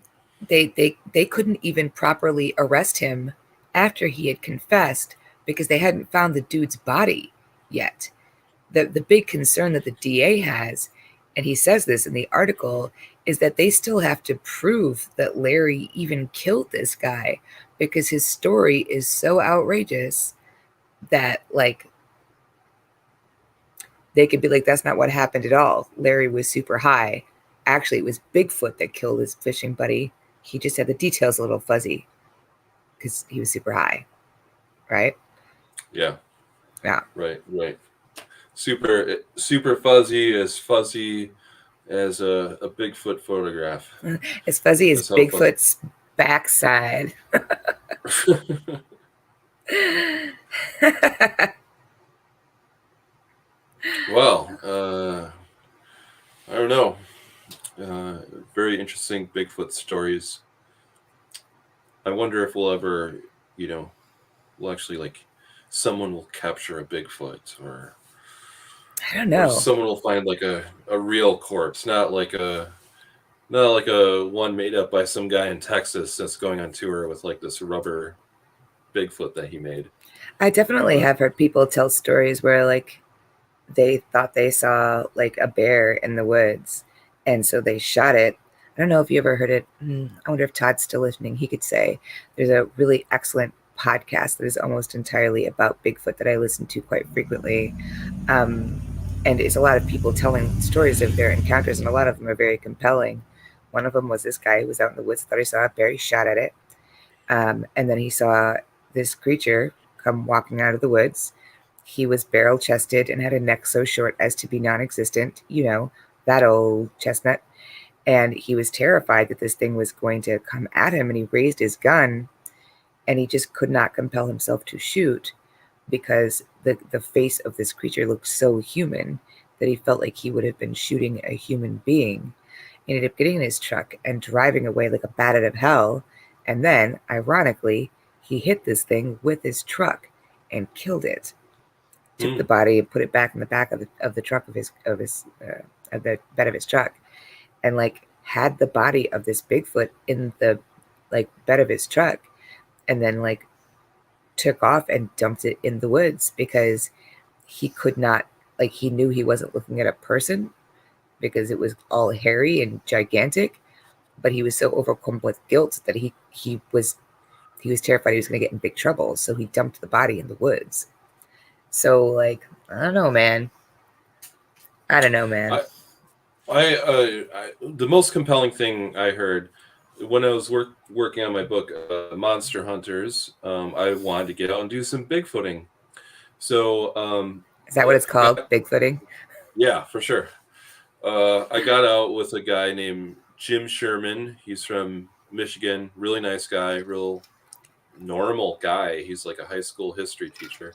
They couldn't even properly arrest him after he had confessed, because they hadn't found the dude's body yet. The big concern that the DA has, and he says this in the article, is that they still have to prove that Larry even killed this guy, because his story is so outrageous that, like, they could be like, that's not what happened at all. Larry was super high. Actually, it was Bigfoot that killed his fishing buddy. He just had the details a little fuzzy because he was super high, right? Yeah. Yeah. Right. Super fuzzy as a Bigfoot photograph. As fuzzy as That's how fuzzy. Bigfoot's backside. Well, I don't know. Very interesting Bigfoot stories. I wonder if we'll ever, you know, we'll actually like someone will capture a Bigfoot, I don't or know. someone will find like a real corpse, not like a one made up by some guy in Texas that's going on tour with like this rubber Bigfoot that he made. I definitely But have heard people tell stories where like they thought they saw like a bear in the woods and so they shot it. I don't know if you ever heard it. I wonder if Todd's still listening. He could say there's a really excellent podcast that is almost entirely about Bigfoot that I listen to quite frequently. Um, and it's a lot of people telling stories of their encounters, and a lot of them are very compelling. One of them was this guy who was out in the woods, thought he saw a bear, he shot at it. And then he saw this creature come walking out of the woods. He was barrel chested and had a neck so short as to be non existent, you know, that old chestnut. And he was terrified that this thing was going to come at him. And he raised his gun and he just could not compel himself to shoot because the face of this creature looked so human that he felt like he would have been shooting a human being. He ended up getting in his truck and driving away like a bat out of hell. And then, ironically, he hit this thing with his truck and killed it. Took the body and put it back in the back of the truck of the bed of his truck, and like had the body of this Bigfoot in the like bed of his truck, and then like took off and dumped it in the woods because he could not, like, he knew he wasn't looking at a person because it was all hairy and gigantic, but he was so overcome with guilt that he was terrified he was going to get in big trouble, so he dumped the body in the woods. So like, I don't know, man. I don't know, man. The most compelling thing I heard when I was working on my book, Monster Hunters, I wanted to get out and do some Bigfooting. So, Is that what it's called? Bigfooting? Yeah, for sure. I got out with a guy named Jim Sherman. He's from Michigan. Really nice guy, real normal guy. He's like a high school history teacher.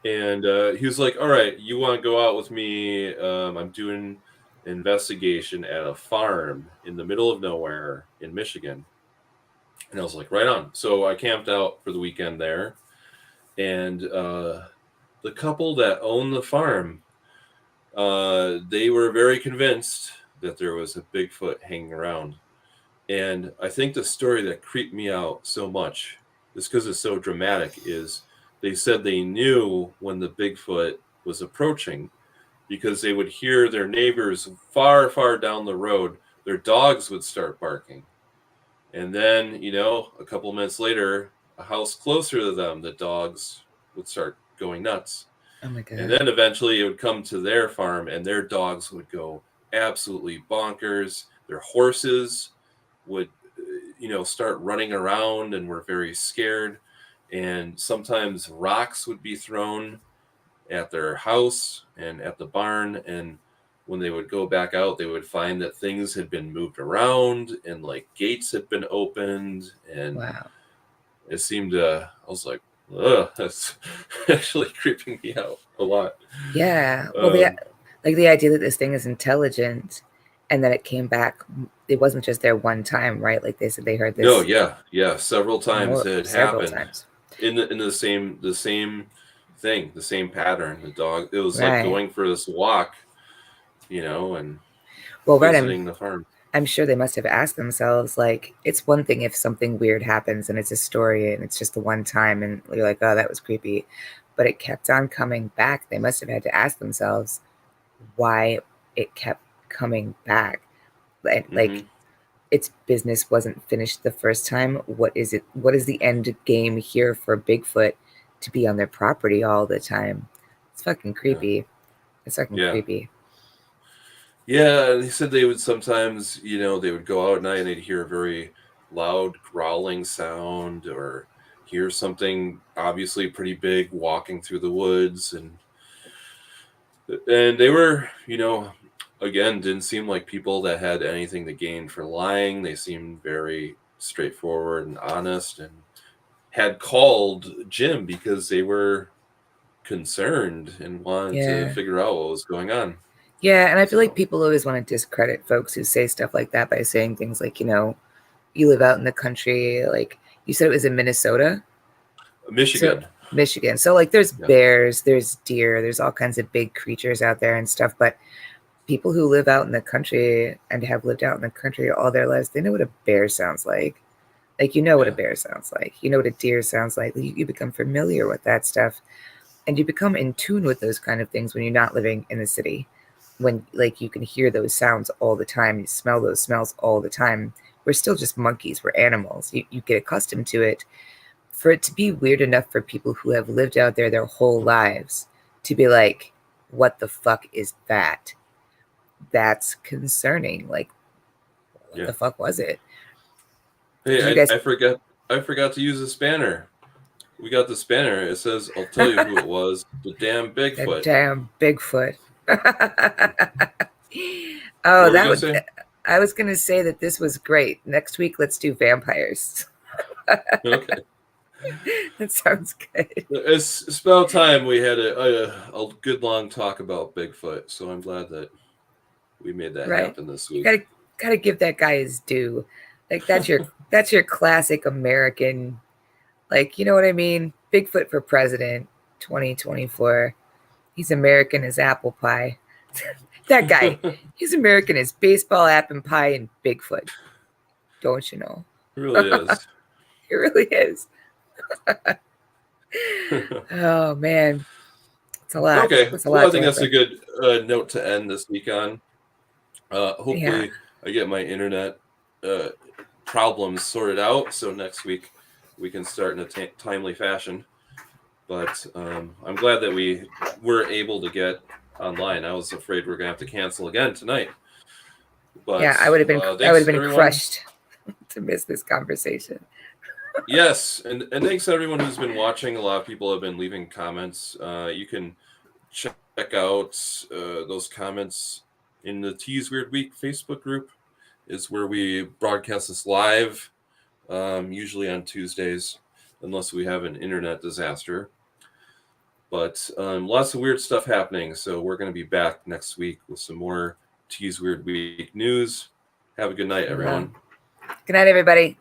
And he was like, all right, you want to go out with me? I'm doing an investigation at a farm in the middle of nowhere in Michigan. And I was like, right on. So I camped out for the weekend there. And the couple that owned the farm, they were very convinced that there was a Bigfoot hanging around. And I think the story that creeped me out so much, just because it's so dramatic, is they said they knew when the Bigfoot was approaching because they would hear their neighbors far, far down the road, their dogs would start barking. And then, a couple minutes later, a house closer to them, the dogs would start going nuts. Oh my god. And then eventually it would come to their farm and their dogs would go absolutely bonkers. Their horses would, start running around and were very scared. And sometimes rocks would be thrown at their house and at the barn. And when they would go back out, they would find that things had been moved around and like gates had been opened. And wow. it seemed, I was like, ugh, that's actually creeping me out a lot. Yeah. Well, the idea that this thing is intelligent and that it came back, it wasn't just there one time, right? Like they said they heard this. No, yeah, several times it several happened times. in the same thing, the same pattern. The dog, it was Right. like going for this walk, and right, visiting the farm. I'm sure they must have asked themselves, like, it's one thing if something weird happens and it's a story and it's just the one time and you're like, oh, that was creepy. But it kept on coming back. They must have had to ask themselves why it kept coming back. Like, its business wasn't finished the first time. What is it? What is the end game here for Bigfoot to be on their property all the time? It's fucking creepy. Yeah. It's fucking creepy. Yeah, they said they would sometimes, they would go out at night and they'd hear very loud growling sound or hear something obviously pretty big walking through the woods. And they were, again, didn't seem like people that had anything to gain for lying. They seemed very straightforward and honest, and had called Jim because they were concerned and wanted to Yeah. figure out what was going on. Yeah, and I feel like So, people always want to discredit folks who say stuff like that by saying things like, you live out in the country, like you said it was in Minnesota. So Michigan. Michigan. So like there's Yeah. bears, there's deer, there's all kinds of big creatures out there and stuff, but people who live out in the country and have lived out in the country all their lives, they know what a bear sounds like. Like you know what a Yeah. bear sounds like. You know what a deer sounds like. You become familiar with that stuff and you become in tune with those kind of things when you're not living in the city. When like you can hear those sounds all the time, you smell those smells all the time. We're still just monkeys, we're animals. You get accustomed to it. For it to be weird enough for people who have lived out there their whole lives to be like, what the fuck is that? That's concerning. Like, what the fuck was it? Did you Hey, guys? I forgot to use the spanner. We got the spanner. It says, I'll tell you who it was. The damn The Bigfoot. damn Bigfoot. What Oh, were you that gonna would. say? I was gonna say that this was great. Next week, let's do vampires. Okay. That sounds good. It's about time we had a good long talk about Bigfoot. So I'm glad that we made that Right? happen this You week. gotta give that guy his due. Like that's your classic American. Like you know what I mean? Bigfoot for president, 2024. He's American as apple pie. That guy. He's American as baseball, apple pie, and Bigfoot. Don't you know? It really is. It really is. Oh man, it's a lot. Okay. It's a Well, lot I to think live that's a with. good note to end this week on. Yeah, Hopefully, I get my internet uh, problems sorted out, so next week we can start in a timely fashion. But I'm glad that we were able to get online. I was afraid we are gonna have to cancel again tonight. yeah. But I would have been. I would have thanks been everyone. crushed to miss this conversation. Yes, and thanks to everyone who's been watching. A lot of people have been leaving comments. You can check out those comments in the Tease Weird Week Facebook group. Is where we broadcast this live, usually on Tuesdays, unless we have an internet disaster. But lots of weird stuff happening. So we're going to be back next week with some more Tease Weird Week news. Have a good night, everyone. Good night, everybody.